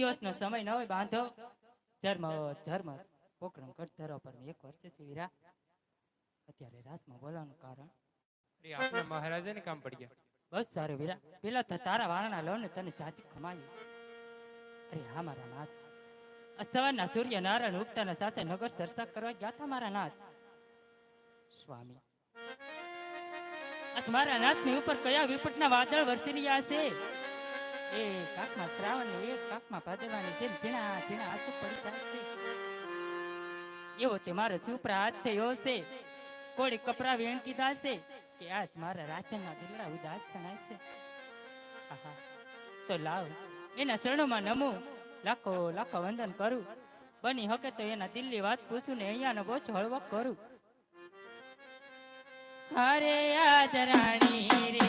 દિવસનો સમય ન હોય બાંધો જર્મ પોકરણ કટ ધરો પર 1 વર્ષે વીરા અત્યારે રાસમાં બોલાવાનું કારણ આપણા મહારાજાને કામ પડી ગયા. બસ સારું વીરા, પેલા તો તારા વાળાના લોને તને ચાચી ખમાવી. અરે હા મારા નાથ, આ સવારના સૂર્ય નારાયણ ઉગતાના સાથે નગર સરસા કરવા ગયા હતા મારા નાથ. સ્વામી, મારા નાથની ઉપર કયા વિપટના વાદળ વરસી રહ્યા છે? એક કાકમાં શ્રાવણ ને એક કાકમાં ભાદરવાની જેમ ઝીણા ઝીણા આંસુ પડી જશે એવો તે મારો સુપરા હાથ થયો છે. કોળી કપરા વેણ કીધા છે કે આજ મારા રાજનના દિલડા ઉદાસ જણાય છે. આહા, તો લાવ એના શરણોમાં નમું, લાખો લાખો વંદન કરું. બની હકે તો એના દિલની વાત પૂછું ને અહીંયાનો બોછ હળવો કરું. હરે આજ રાણી રે